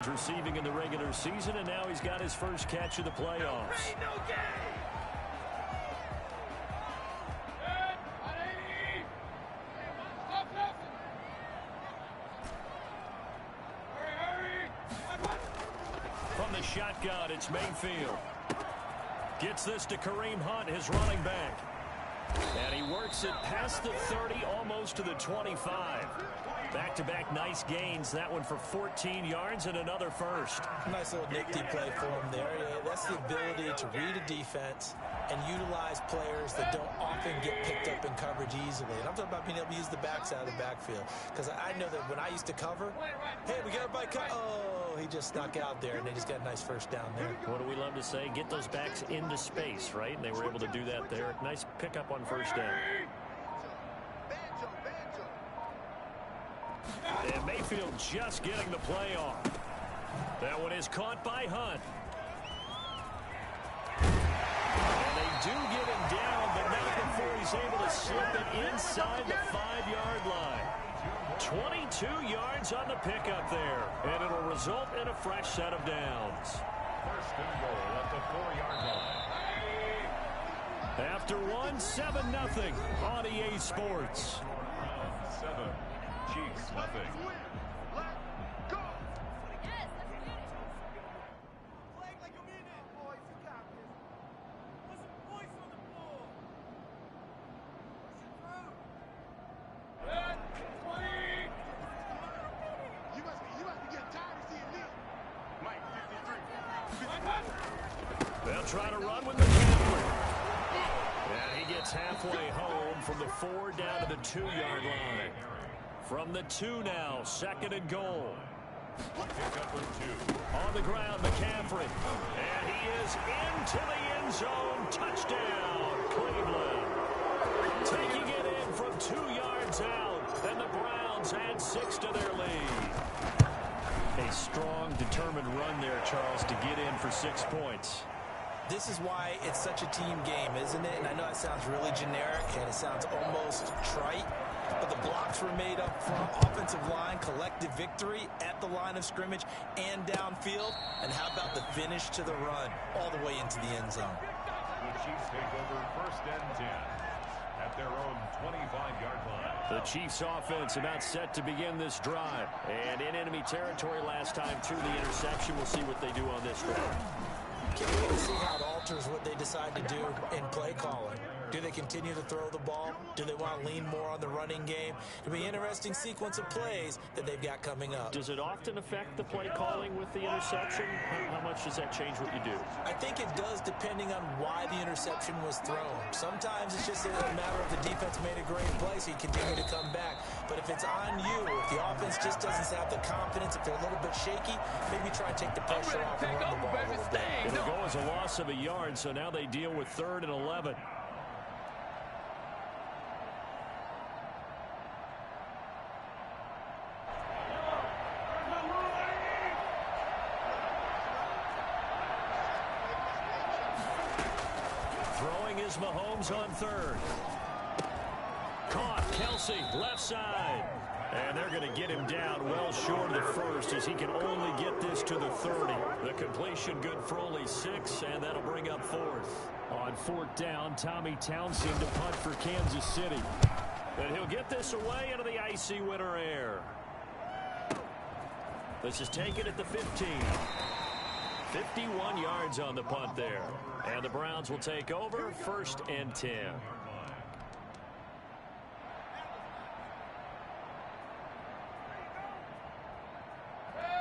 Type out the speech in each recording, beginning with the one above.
Receiving in the regular season, and now he's got his first catch of the playoffs. From the shotgun, it's Mayfield. Gets this to Kareem Hunt, his running back. And he works it past the 30, almost to the 25. Back-to-back nice gains. That one for 14 yards and another first. Nice little nifty play for him there. Yeah, that's the ability to read a defense and utilize players that don't often get picked up in coverage easily. And I'm talking about being able to use the backside of the backfield. Because I know that when I used to cover, hey, we got everybody cut. Oh, he just snuck out there, and they just got a nice first down there. What do we love to say? Get those backs into space, right? And they were able to do that there. Nice pickup on first down. And Mayfield just getting the play off. That one is caught by Hunt. And they do get him down, but not before he's able to slip it inside the 5-yard line. 22 yards on the pickup there, and it'll result in a fresh set of downs. First and goal at the 4-yard line. After one, 7-0 on EA Sports. 7, Chiefs nothing. They'll try to run with McCaffrey. And he gets halfway home from the 4 down to the 2-yard line. From the 2 now, 2nd and goal. Pickup with 2. On the ground, McCaffrey. And he is into the end zone. Touchdown, Cleveland. Taking it in from 2 yards out. And the Browns add 6 to their lead. A strong, determined run there, Charles, to get in for 6 points. This is why it's such a team game, isn't it? And I know it sounds really generic and it sounds almost trite, but the blocks were made up front. Offensive line, collective victory at the line of scrimmage and downfield. And how about the finish to the run all the way into the end zone? The Chiefs take over 1st and 10 at their own 25-yard line. The Chiefs offense about set to begin this drive. And in enemy territory last time through the interception. We'll see what they do on this drive. Can't wait to see how it alters what they decide to do in play calling. Do they continue to throw the ball? Do they want to lean more on the running game? It'll be an interesting sequence of plays that they've got coming up. Does it often affect the play calling with the interception? How much does that change what you do? I think it does depending on why the interception was thrown. Sometimes it's just a matter of the defense made a great play, so you continue to come back. But if it's on you, if the offense just doesn't have the confidence, if they're a little bit shaky, maybe try and take the pressure off and run the ball a little bit. It'll go as a loss of a yard, so now they deal with 3rd and 11. Throwing is Mahomes on 3rd. Caught, Kelsey, left side. And they're going to get him down well short of the 1st as he can only get this to the 30. The completion good for only 6, and that'll bring up 4th. On 4th down, Tommy Townsend to punt for Kansas City. And he'll get this away into the icy winter air. This is taken at the 15. 51 yards on the punt there. And the Browns will take over 1st and 10.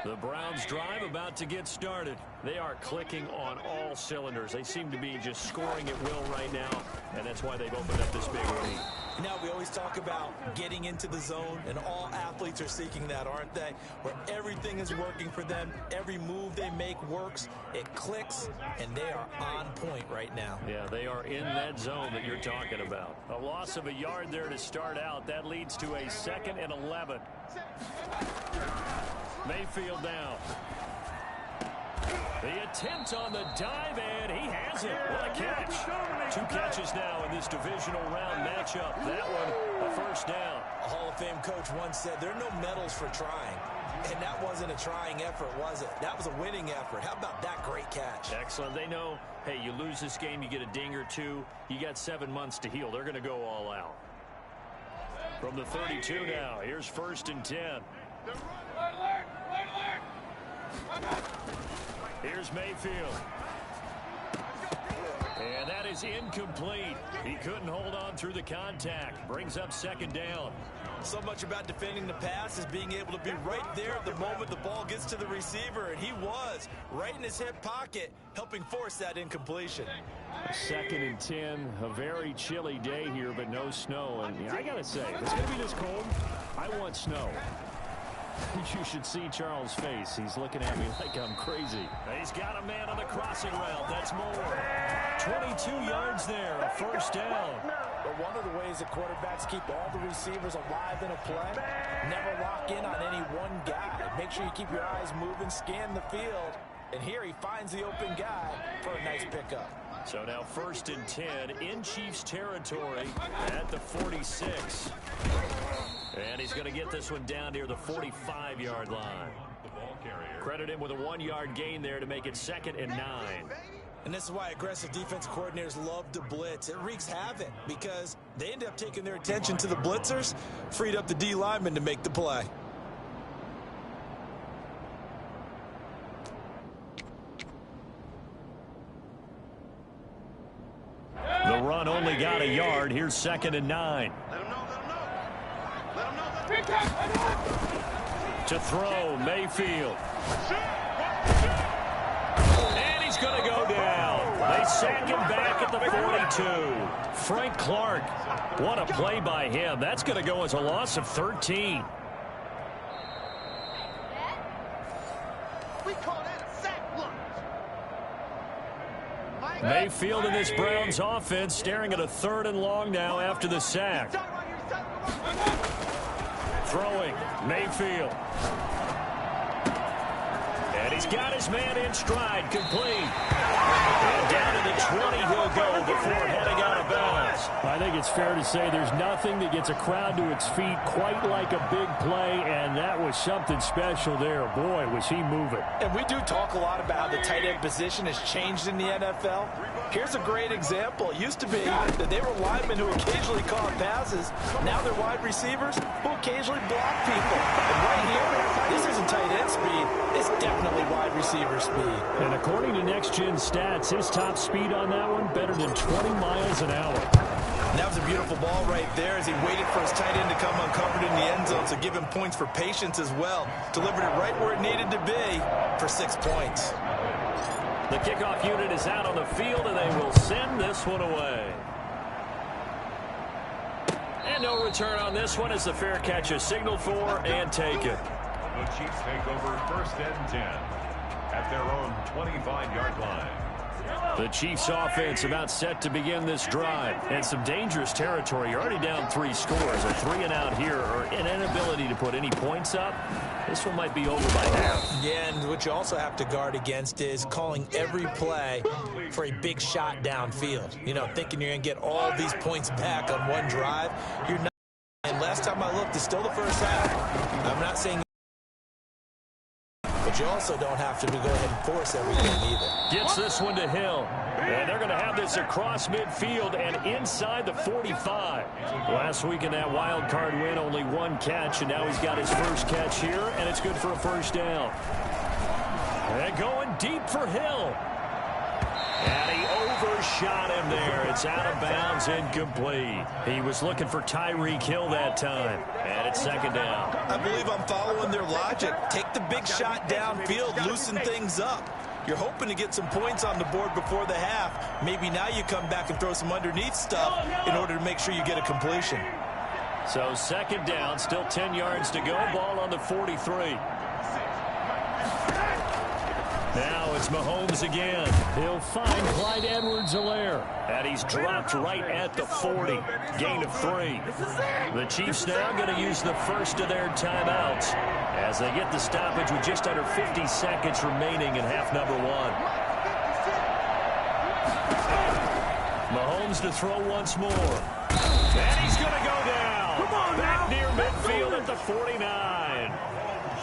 The Browns drive about to get started. They are clicking on all cylinders. They seem to be just scoring at will right now, and that's why they've opened up this big lead. Now, we always talk about getting into the zone, and all athletes are seeking that, aren't they? Where everything is working for them. Every move they make works. It clicks, and they are on point right now. Yeah, they are in that zone that you're talking about. A loss of a yard there to start out. That leads to a 2nd and 11. Mayfield down. The attempt on the dive, and he has it. What a catch. 2 catches now in this divisional round matchup. That one, a 1st down. A Hall of Fame coach once said there are no medals for trying. And that wasn't a trying effort, was it? That was a winning effort. How about that great catch? Excellent. They know, hey, you lose this game, you get a ding or two. You got 7 months to heal. They're going to go all out. From the 32 now, here's 1st and 10. Here's Mayfield. And that is incomplete. He couldn't hold on through the contact. Brings up 2nd down. So much about defending the pass is being able to be right there at the moment the ball gets to the receiver, and he was right in his hip pocket, helping force that incompletion. 2nd and 10, a very chilly day here, but no snow. And yeah, I got to say, if it's going to be this cold, I want snow. You should see Charles' face. He's looking at me like I'm crazy. He's got a man on the crossing route. That's more. 22 yards there, a 1st down. But one of the ways that quarterbacks keep all the receivers alive in a play, never lock in on any one guy. Make sure you keep your eyes moving, scan the field. And here he finds the open guy for a nice pickup. So now 1st and 10 in Chiefs territory at the 46. And he's going to get this one down near the 45-yard line. Credit him with a 1-yard gain there to make it 2nd and 9. And this is why aggressive defense coordinators love to blitz. It wreaks havoc because they end up taking their attention to the blitzers, freed up the D lineman to make the play. The run only got a yard. Here's 2nd and 9. To throw, Mayfield. And he's going to go down. They sack him back at the 42. Frank Clark. What a play by him. That's going to go as a loss of 13. Mayfield in this Browns offense staring at a 3rd and long now after the sack. Throwing, Mayfield. And he's got his man in stride, complete. And down to the 20 he'll go before heading out of bounds. I think it's fair to say there's nothing that gets a crowd to its feet quite like a big play, and that was something special there. Boy, was he moving. And we do talk a lot about how the tight end position has changed in the NFL. Here's a great example. It used to be that they were linemen who occasionally caught passes. Now they're wide receivers who occasionally block people. And right here, this isn't tight end speed. It's definitely wide receiver speed. And according to Next Gen Stats, his top speed on that one better than 20 miles an hour. And that was a beautiful ball right there as he waited for his tight end to come uncovered in the end zone, so give him points for patience as well. Delivered it right where it needed to be for 6 points. The kickoff unit is out on the field, and they will send this one away. And no return on this one as the fair catch is signaled for and taken. The Chiefs take over 1st and 10 at their own 25-yard line. The Chiefs offense about set to begin this drive. And some dangerous territory. You're already down 3 scores. A 3-and-out here or an inability to put any points up. This one might be over by half. Yeah, and what you also have to guard against is calling every play for a big shot downfield. You know, thinking you're going to get all these points back on one drive. You're not. And last time I looked, it's still the first half. I'm not saying, but you also don't have to go ahead and force everything either. Gets this one to Hill. And they're going to have this across midfield and inside the 45. Last week in that wild card win, only 1 catch, and now he's got his first catch here, and it's good for a 1st down. And going deep for Hill. And he overshot him there. It's out of bounds, incomplete. He was looking for Tyreek Hill that time. And it's 2nd down. I believe I'm following their logic. Take the big shot downfield, loosen things up. You're hoping to get some points on the board before the half. Maybe now you come back and throw some underneath stuff in order to make sure you get a completion. So 2nd down, still 10 yards to go. Ball on the 43. Now it's Mahomes again. He'll find Clyde Edwards-Helaire. And he's dropped right at the 40. Gain of 3. The Chiefs now going to use the first of their timeouts as they get the stoppage with just under 50 seconds remaining in half number 1. Mahomes to throw once more. And he's going to go down. Back near midfield at the 49.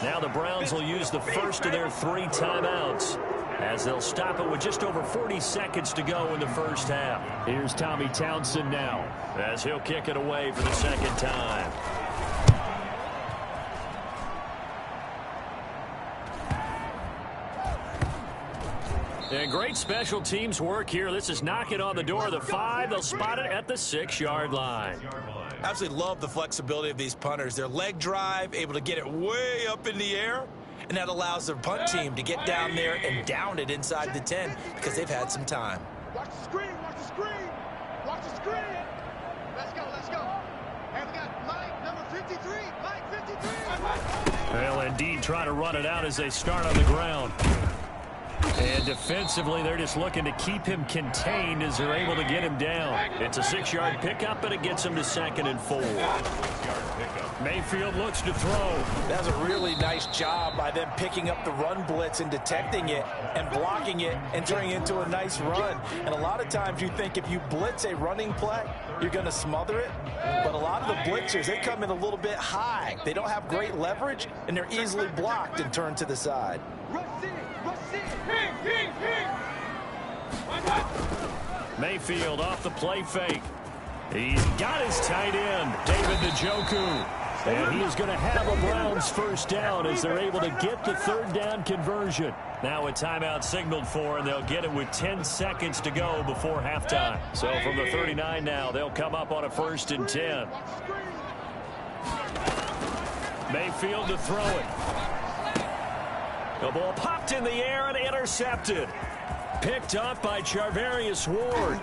Now the Browns will use the first of their 3 timeouts, as they'll stop it with just over 40 seconds to go in the first half. Here's Tommy Townsend now, as he'll kick it away for the second time. And great special teams work here. This is knocking on the door of the 5. They'll spot it at the 6-yard line. I absolutely love the flexibility of these punters. Their leg drive, able to get it way up in the air, and that allows their punt team to get down there and down it inside the 10 because they've had some time. Watch the screen, watch the screen, watch the screen. Let's go, let's go. And we got Mike, number 53, Mike 53. They'll indeed try to run it out as they start on the ground. And defensively, they're just looking to keep him contained as they're able to get him down. It's a 6-yard pickup, but it gets him to 2nd and 4. Mayfield looks to throw. That's a really nice job by them picking up the run blitz and detecting it and blocking it and turning it into a nice run. And a lot of times you think if you blitz a running play, you're going to smother it. But a lot of the blitzers, they come in a little bit high. They don't have great leverage, and they're easily blocked and turned to the side. Mayfield off the play fake. He's got his tight end, David Njoku. And he is going to have a Browns first down as they're able to get the 3rd down conversion. Now a timeout signaled for, and they'll get it with 10 seconds to go before halftime. So from the 39 now, they'll come up on a 1st and 10. Mayfield to throw it. The ball popped in the air and intercepted. Picked up by Charvarius Ward.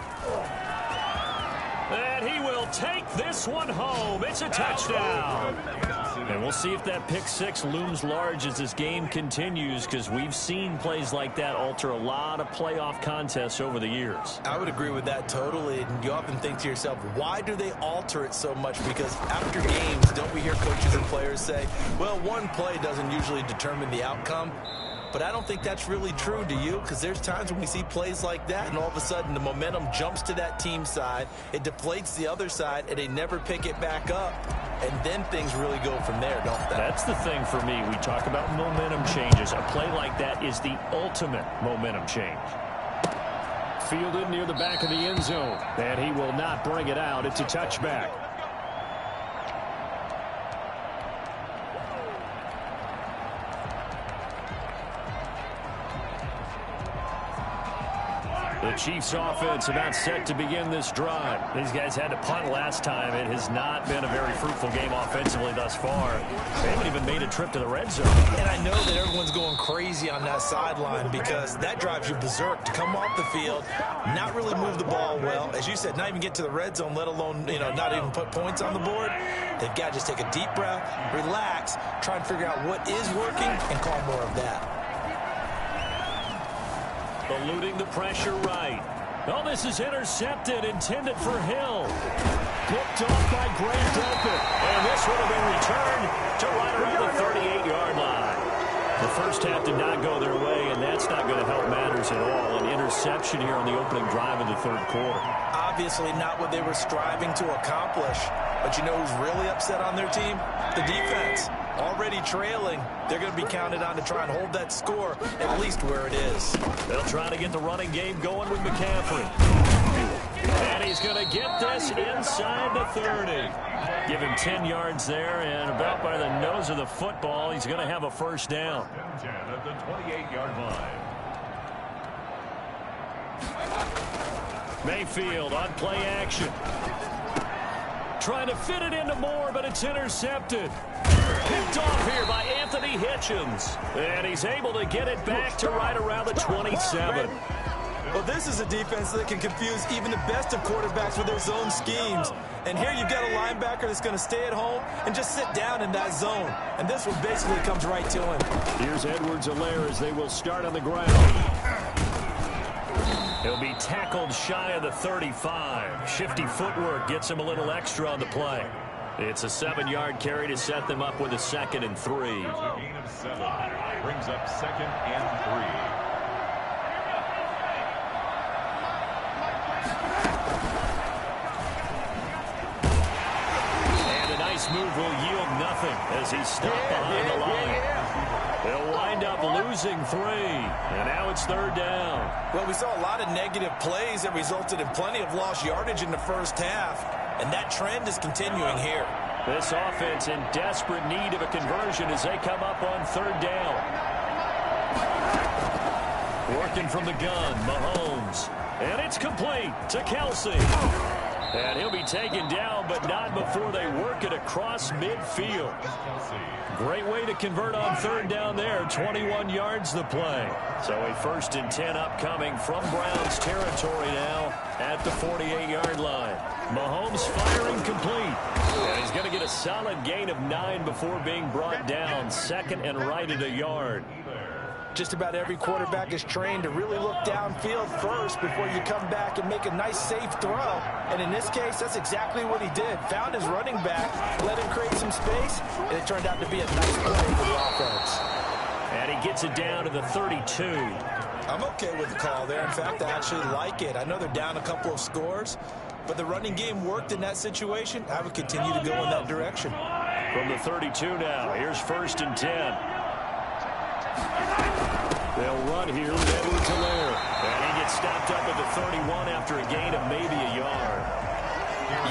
And he will take this one home. It's a touchdown. And we'll see if that pick 6 looms large as this game continues, because we've seen plays like that alter a lot of playoff contests over the years. I would agree with that totally. And you often think to yourself, why do they alter it so much? Because after games, don't we hear coaches and players say, well, one play doesn't usually determine the outcome? But I don't think that's really true, do you? Because there's times when we see plays like that, and all of a sudden the momentum jumps to that team side, it deflates the other side, and they never pick it back up. And then things really go from there, don't they? That's the thing for me. We talk about momentum changes. A play like that is the ultimate momentum change. Fielded near the back of the end zone. And he will not bring it out. It's a touchback. The Chiefs offense about set to begin this drive. These guys had to punt last time. It has not been a very fruitful game offensively thus far. They haven't even made a trip to the red zone. And I know that everyone's going crazy on that sideline because that drives you berserk to come off the field, not really move the ball well. As you said, not even get to the red zone, let alone, not even put points on the board. They've got to just take a deep breath, relax, try and figure out what is working and call more of that. Eluding the pressure right. Oh, this is intercepted, intended for Hill. Picked off by Grant Delpit. And this would have been returned to right around the 38-yard line. The first half did not go their way, and that's not going to help matters at all. An interception here on the opening drive of the 3rd quarter. Obviously not what they were striving to accomplish. But you know who's really upset on their team? The defense. Already trailing, they're going to be counted on to try and hold that score at least where it is. They'll try to get the running game going with McCaffrey. And he's going to get this inside the 30. Give him 10 yards there, and about by the nose of the football, he's going to have a first down. 10 at the 28-yard line. Mayfield on play action. Trying to fit it into Moore, but it's intercepted. Picked off here by Anthony Hitchens. And he's able to get it back to right around the 27. Well, this is a defense that can confuse even the best of quarterbacks with their zone schemes. And here you've got a linebacker that's going to stay at home and just sit down in that zone. And this one basically comes right to him. Here's Edwards-Helaire as they will start on the ground. He'll be tackled shy of the 35. Shifty footwork gets him a little extra on the play. It's a 7-yard carry to set them up with a 2nd and 3. Gain of 7 brings up 2nd and 3. Move will yield nothing as he's stopped behind the line. They'll wind up losing 3, and now it's 3rd down. Well, we saw a lot of negative plays that resulted in plenty of lost yardage in the first half, and that trend is continuing here. This offense in desperate need of a conversion as they come up on 3rd down. Working from the gun, Mahomes. And it's complete to Kelsey. And he'll be taken down, but not before they work it across midfield. Great way to convert on 3rd down there. 21 yards the play. So a 1st and 10 upcoming from Browns territory now at the 48-yard line. Mahomes firing complete. And he's going to get a solid gain of 9 before being brought down. 2nd and right at a yard. Just about every quarterback is trained to really look downfield first before you come back and make a nice, safe throw. And in this case, that's exactly what he did. Found his running back, let him create some space, and it turned out to be a nice play for the offense. And he gets it down to the 32. I'm okay with the call there. In fact, I actually like it. I know they're down a couple of scores, but the running game worked in that situation. I would continue to go in that direction. From the 32 now, here's 1st and 10. They'll run here with Edwards-Helaire. And he gets stopped up at the 31 after a gain of maybe a yard.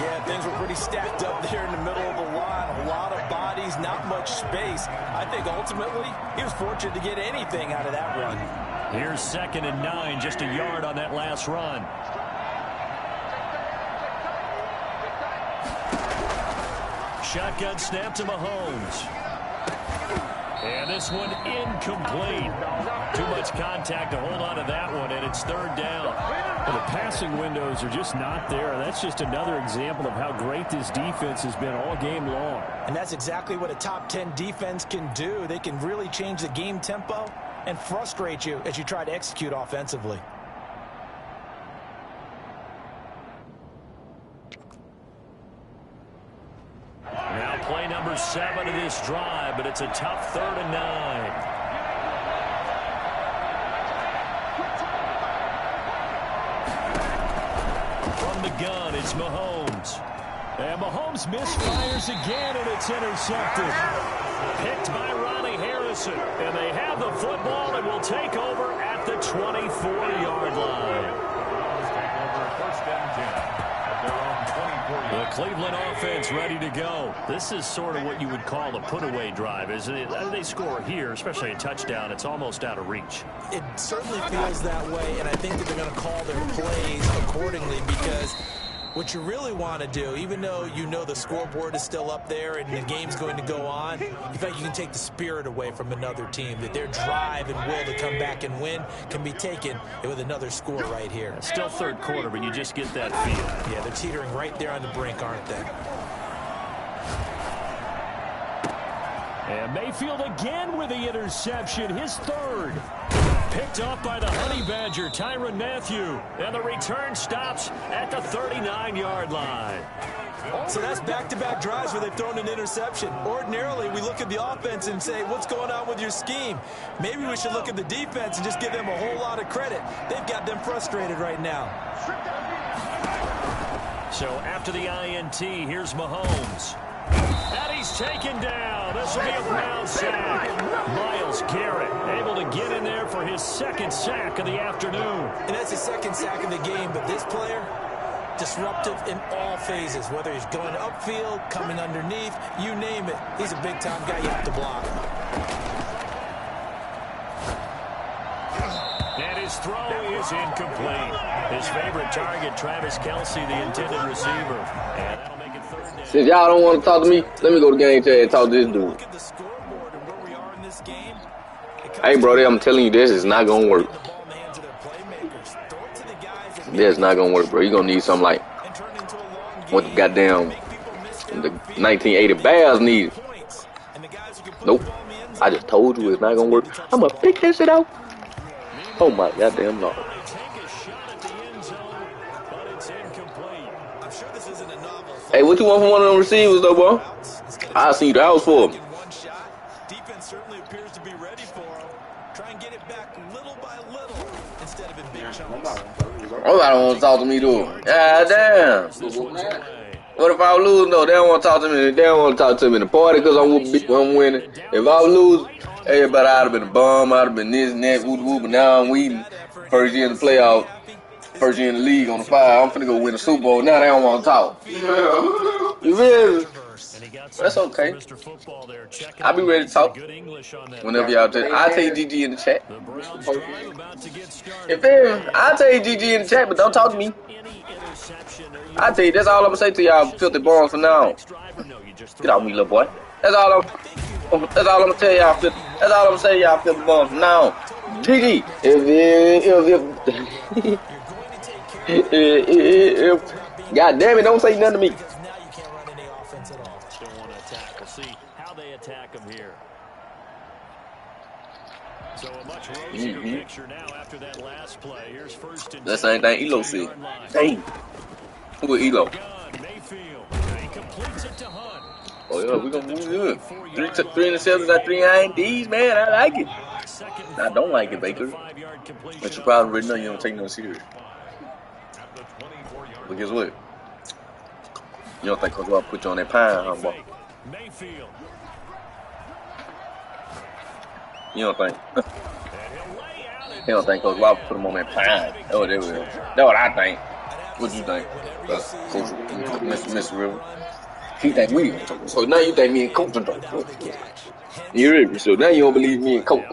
Yeah, things were pretty stacked up there in the middle of the line. A lot of bodies, not much space. I think ultimately he was fortunate to get anything out of that run. Here's 2nd and 9, just a yard on that last run. Shotgun snap to Mahomes. And this one incomplete. Too much contact to hold on to that one, and it's 3rd down. Well, the passing windows are just not there. That's just another example of how great this defense has been all game long. And that's exactly what a top 10 defense can do. They can really change the game tempo and frustrate you as you try to execute offensively. Now play number 7 of this drive, but it's a tough 3rd and 9. From the gun, it's Mahomes. And Mahomes misfires again, and it's intercepted. Picked by Ronnie Harrison. And they have the football and will take over at the 24-yard line. First and 10 at their own 24-yard line. The Cleveland offense ready to go. This is sort of what you would call a put-away drive, isn't it? They score here, especially a touchdown. It's almost out of reach. It certainly feels that way, and I think that they're going to call their plays accordingly because what you really want to do, even though you know the scoreboard is still up there and the game's going to go on, you think you can take the spirit away from another team, that their drive and will to come back and win can be taken with another score right here. It's still 3rd quarter, but you just get that feel. Yeah, they're teetering right there on the brink, aren't they? And Mayfield again with the interception, his 3rd. Picked off by the Honey Badger, Tyrann Mathieu. And the return stops at the 39-yard line. So that's back-to-back drives where they've thrown an interception. Ordinarily, we look at the offense and say, what's going on with your scheme? Maybe we should look at the defense and just give them a whole lot of credit. They've got them frustrated right now. So after the INT, here's Mahomes. And he's taken down. This will be a Brown sack. Myles Garrett able to get in there for his 2nd sack of the afternoon. And that's his 2nd sack of the game, but this player, disruptive in all phases, whether he's going upfield, coming underneath, you name it. He's a big-time guy you have to block. And his throw is incomplete. His favorite target, Travis Kelce, the intended receiver. And that'll make it 3rd down. Since y'all don't want to talk to me, let me go to game chat and talk to this dude. Look at the scoreboard and where we are in this game. Hey, brother, I'm telling you, this is not going to work. This is not going to work, bro. You're going to need something like what the goddamn the 1980 Bears needed. Nope. I just told you it's not going to work. I'm going to pick that shit out. Oh, my goddamn Lord. Hey, what you want from one of them receivers, though, bro? I'll see you the house for him. Defense certainly appears to be ready for him. Try and get it back little by little instead of in big chunks. Nobody wants to talk to me, though. God damn. What if I lose though? They don't want to talk to me. They don't want to talk to me in the party because I'm winning. If I lose, everybody I'd have been a bum. I'd have been this and that, whoop whoop. But now I'm winning. First year in the playoff, first year in the league on the 5. I'm finna go win the Super Bowl. Now they don't want to talk. You feel me? That's okay. I'll be ready to talk whenever y'all tell. I'll tell you GG in the chat. You feel me? I'll tell you GG in the chat, but don't talk to me. I tell you, that's all I'm gonna say to y'all filthy boys from now on. Get off me, little boy. That's all I'm gonna tell y'all. That's all I'm gonna say to y'all filthy boys from now on. GG. If God damn it, don't say nothing to me. So a much rosier picture now after that last play. Here's first and 10. That same thing Elo said. Dang. Who is Elo? Oh yeah, we gonna move good. 3 interceptions at 3 INTs, man. I like it. I don't like it, Baker. But you probably already know you don't take no serious. But guess what? You don't think Coach Wop put you on that pine, huh, boy? You don't think? He don't think Coach Wop put him on that pine. That's what it was. That's what I think. What you think, Coach Mr. River? He think we. So now you think me and Coach don't. You hear me? So now you don't believe me and Coach.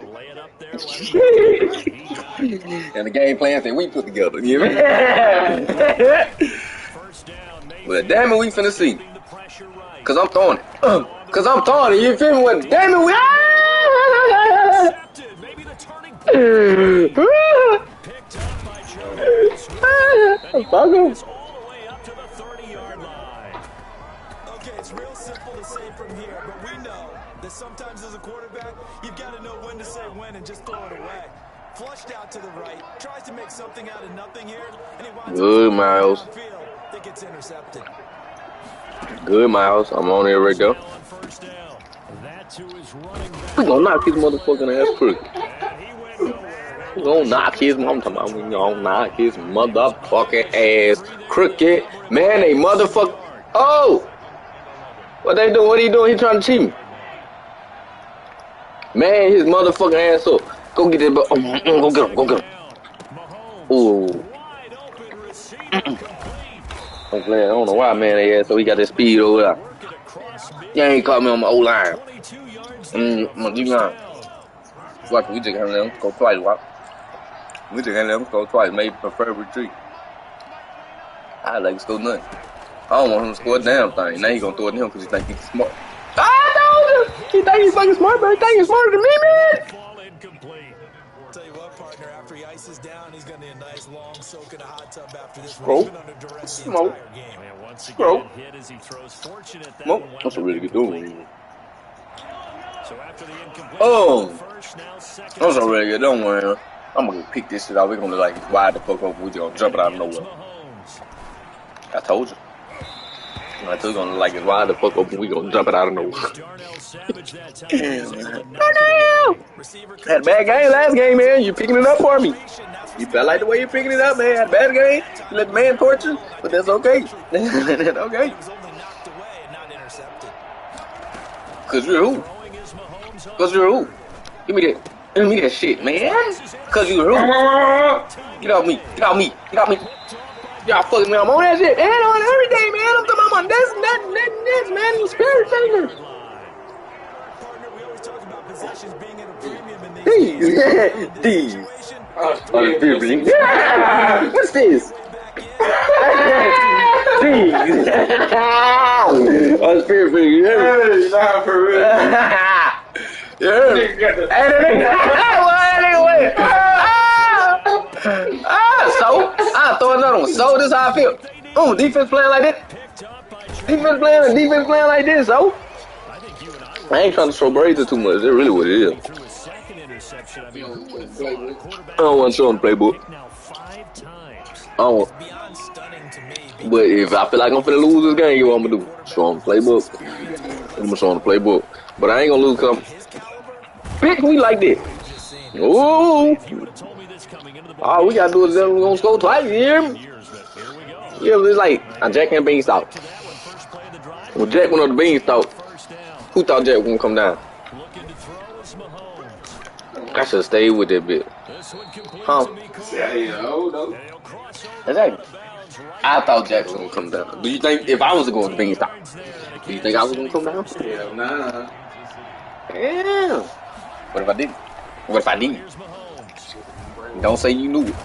And the game plans that we put together. You hear me? Well, damn it, we finna see. Cause I'm throwing it. Cause I'm throwing it. You feel me? Well, damn it, we. Fuck him. It's real simple to say from here, but we know that sometimes as a quarterback, you've got to know when to say when and just throw it away. Flushed out to the right, tries to make something out of nothing here, and he winds Good, Miles. downfield that gets intercepted. Good, Miles. I'm on there right there. We gonna knock his motherfucking ass crook. We gonna knock his motherfucking ass crooked. Man, they motherfucker. Oh! What they doing? What he doing? He trying to cheat me. Man, his motherfucking ass up. Go get that. Go get him. Go get him. Ooh. I'm glad. I don't know why, man. They ass so he got that speed over there. You ain't caught me on my O-line. My D-line. Watch, we just got them go twice, watch. We just got them go twice. Maybe prefer retreat. I like to score nothing. I don't want him to score a damn thing. Now he gonna throw it to him because he think he's smart. I told you! He think he's fucking smart, but he think he's smarter than me, man! Tell you what, partner, after he ices down, he's gonna need a nice long soak in a hot tub after this Bro. one. He's been under duress the Smoke. entire game. Bro. Smoke. That's a really good doing. Oh! That's a really good. Don't worry. I'm gonna pick this shit out. We're gonna like wide the fuck up. We're gonna jump it out of nowhere. I told you. I told you gonna like it wide the fuck open. We gonna jump it out of nowhere. Had a bad game last game, man. You picking it up for me. You felt like the way you're picking it up, man. Had a bad game. You let the man torch you, but that's okay. That's okay. Cause you're who? Cause you're who? Give me that shit, man. Cause you're who? Get off me. Get off me. Get off me. Y'all fucking me. I'm on that shit. Man, on everything, man. I'm talking about this, man. You spirit finger. These. Yeah. What's this? These. Oh, spirit finger. Hey, not for real. So I'll throw another one. So this is how I feel. Defense playing like this. Defense playing like this. So I ain't trying to throw Brady too much. That's really what it is. I don't want to show him the playbook. But if I feel like I'm finna lose this game, you know what I'm gonna do? Show him the playbook. I'm gonna show him the playbook. But I ain't gonna lose because pick me like this. Ooh. All we gotta do is we're gonna score twice, you hear me? Yeah, it's like a Jack and Beanstalk. Well, Jack went on the beanstalk. Who thought Jack was gonna come down? I should have stayed with that bit. Huh? Exactly. I thought Jack was gonna come down. Do you think if I was going to the beanstalk, do you think I was gonna come down? Yeah, nah. Damn. What if I didn't? What if I didn't? Don't say you knew it.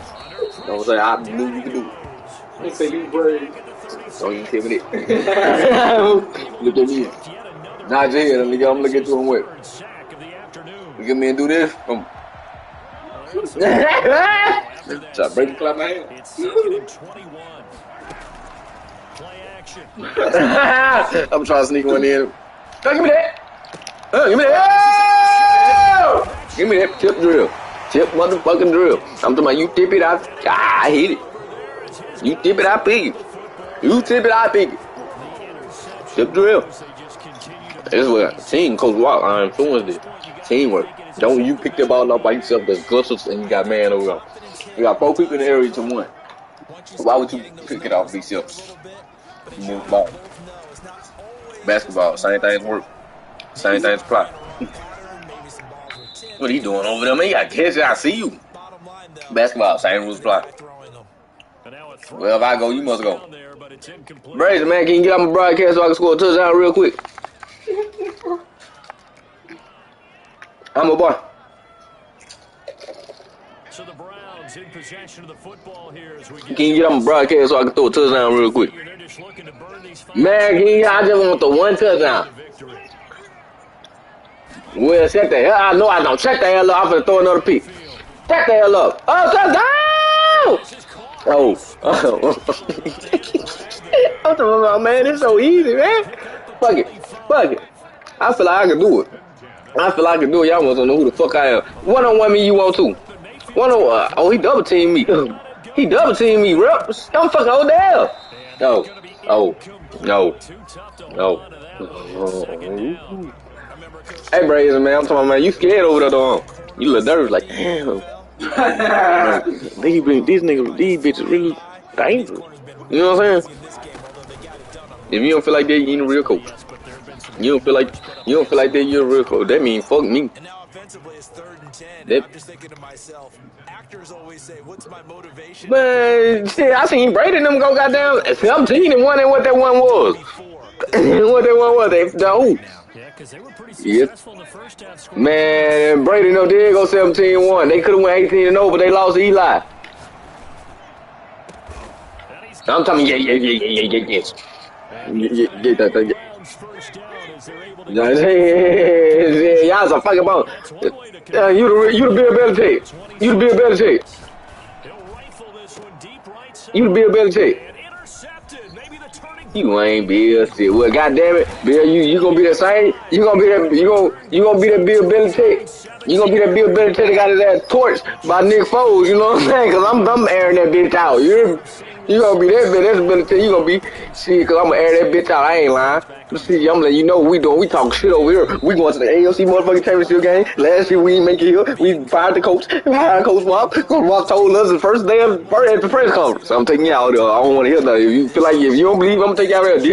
Don't say I knew you could do it. Don't say you brave. Don't even tell me that. Look at me. Nah, Jay, I'm gonna look at you and wait. Look at me and do this. Try to break the clap my hand. I'm trying to sneak one in. Oh, give me that. Give me that. Give me that tip drill. Tip motherfucking drill. I'm talking about you tip it, I hit it. You tip it, I pick it. You tip it, I pick it. Tip drill. This is what team Coach Wop influenced it. Teamwork. Don't you pick the ball up by yourself, there's gutters and you got man over there. You got 4 people in the area to 1. Why would you pick it off by yourself? You move the ball. Basketball, same things work. Same things apply. What are you doing over there, man? You got to catch it, I see you. Basketball, same rules apply. Well, if I go, you must go. Brazen, man, can you get on my broadcast so I can score a touchdown real quick? I'm a boy. So the Browns in possession of the football here as we Can you get on my broadcast so I can throw a touchdown real quick? Man, I just want the 1 touchdown. Well, shut the hell. I know I don't. Shut the hell up. I'm going to throw another pick. Shut the hell up. Oh, touchdown! Oh. I'm talking about, man, it's so easy, man. Fuck it. I feel like I can do it. Y'all want to know who the fuck I am. 1-on-1 me, you want to. 1-on-1. Oh, he double teamed me. He double teamed me, bro. I'm fucking Odell. No. Hey, Brazen, man, I'm talking about, man, you scared over there, though. You look nervous, like, damn. These bitches really dangerous. You know what I'm saying? If you don't feel like that, you ain't a real coach. You don't feel like that, you're a real coach. That means fuck me. I'm just thinking to myself, actors always say, what's my motivation? Man, shit, I seen Brady and them go goddamn 17 and 1 and what that one was. What that one was, who? Yeah, because they were pretty successful in the first half. Man, Brady no did go 17-1. They could have went 18-0, but they lost Eli. I'm telling you, yes. Get that thing. Y'all's a fucking ball. You the Bill Belichick. You the Bill Belichick. You the Bill Belichick. You ain't Bill shit. Well, goddamn it, Bill, you gonna be the same? You gonna be that Bill Belichick? You gonna be that Bill Belichick that got his ass torched by Nick Foles? You know what I'm saying? Cause I'm airing that bitch out. You gonna be that bitch? That's Belichick. You gonna be shit? Cause I'm gonna air that bitch out. I ain't lying. See, I'm letting you know what we doing. We talking shit over here. We going to the AFC motherfucking championship game. Last year we didn't make it here. We fired the coach. Hired Coach Wop. Coach Wop told us the first day of at the press conference. I'm taking you out there. I don't want to hear nothing. If you feel like if you don't believe, I'm gonna take you out there this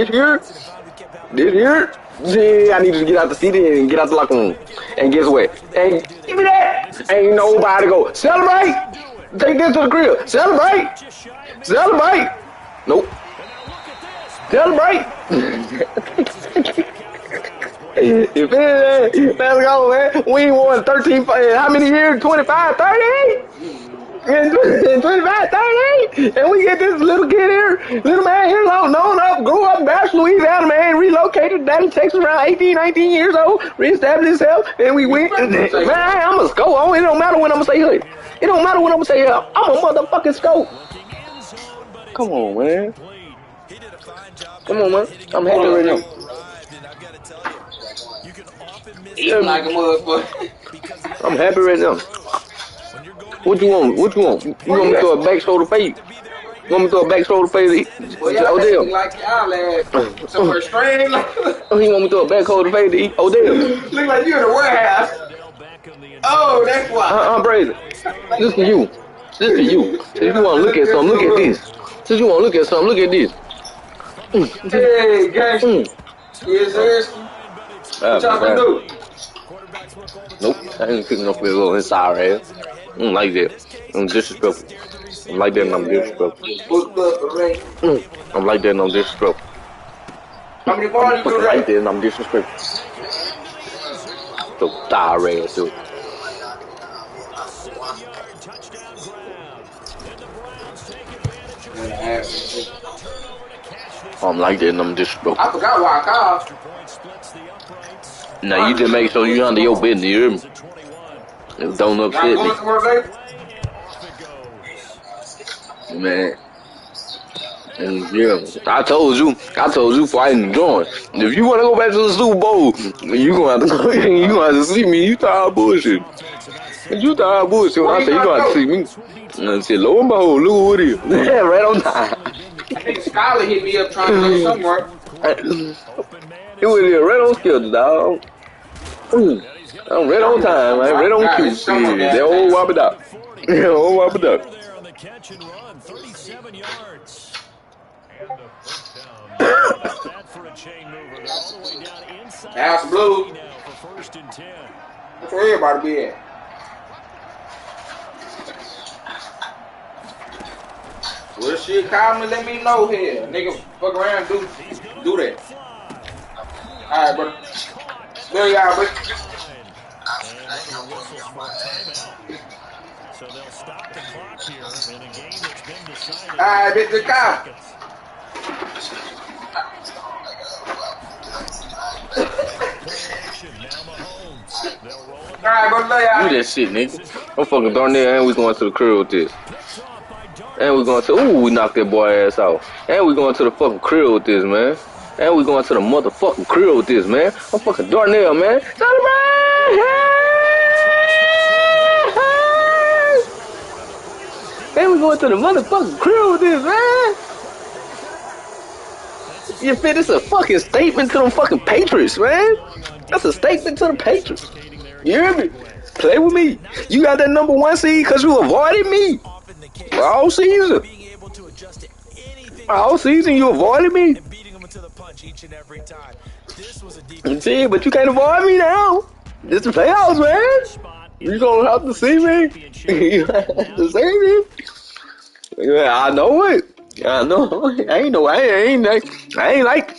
year. Yeah, I need you to get out the city and get out the locker room. And guess what? And give me that. Ain't nobody go celebrate. Take this to the crib. Celebrate. Nope. Celebrate. If it, let's go, man. We won 13, how many years? 25, 30? And 25, 30? And we get this little kid here, little man here, known up, grew up in Baton Louisiana, man, relocated down to Texas around 18, 19 years old, reestablished himself, and we went. Man, I'm a scope. It don't matter when I'm going to say hood. It don't matter when I'm going to say hood. I'm a motherfucking scope. Come on, man. I'm happy right now. Like a motherfucker. I'm happy right now. What you want? You want me to throw a back shoulder fade? You want me to throw a back shoulder fade? Well, y'all like y'all ass. Somewhere strange. He want me to throw a back shoulder fade to eat Odell. Look like you in the warehouse. Oh, that's why. I'm Brazen. Listen to you. If you want to look at something, look at this. Since you want to look at something, look at this. Hey, guys. Yes, yes. What y'all gonna do? Nope, I ain't picking up your little inside ass. I don't like that. I'm disrespectful. I'm like that and I'm disrespectful. What's up, man? I'm like that and I'm disrespectful. How many I'm balls you do fucking like that? that and I'm disrespectful. So tired ass dude. A 7-yard touchdown grab. And the Browns take advantage of Man, I being have short some. on the turnover to cash this I'm like lead. that and I'm disrespectful. I forgot why I called. Extra point splits the uprights. Now you just make sure you handle your business, you hear me? Is at 21. If don't Y'all upset me. going somewhere later? Away and off it goes. Man. And yeah, I told you before I even joined. If you want to go back to the Super Bowl, you gonna have to go. You gonna have to see me. You tired of bullshit. You tired of bullshit. When I say you gonna have to see me, and I said, lo and behold, look who it is. Right on time. I think Skyler hit me up trying to go somewhere. It was right on schedule, dog. I'm right on time, man. Right on cue. Shit, that old wop it up. That old wop it up. There on the catch and run, 37 yards. And a first down. How about that for a chain mover? They're all the way down inside House the Blue. 50 now for 1st and 10. That's where everybody be at. Well, shit, call me, let me know here. Nigga, fuck around, do that. Alright, brother. There you are, brother. So they'll stop the clock here in a game that's been decided. Alright, bitch, the cop. Alright, brother, lay out. Do that shit, nigga. I'm fucking Darnell, and we going to the crib with this. And we going to, we knocked that boy ass out. And we going to the fucking crib with this, man. And we going to the motherfucking crib with this, man. I'm fucking Darnell, man. Celebrate! And we going to the motherfucking crib with this, man. You feel this a fucking statement to them fucking Patriots, man. That's a statement to the Patriots. You hear me? Play with me. You got that #1 seed because you avoided me. All season. All season you avoided me. Yeah, but you can't avoid me now. It's the playoffs, man. You gonna have to see me. You have to see me. Yeah, I know it. I know. I ain't like.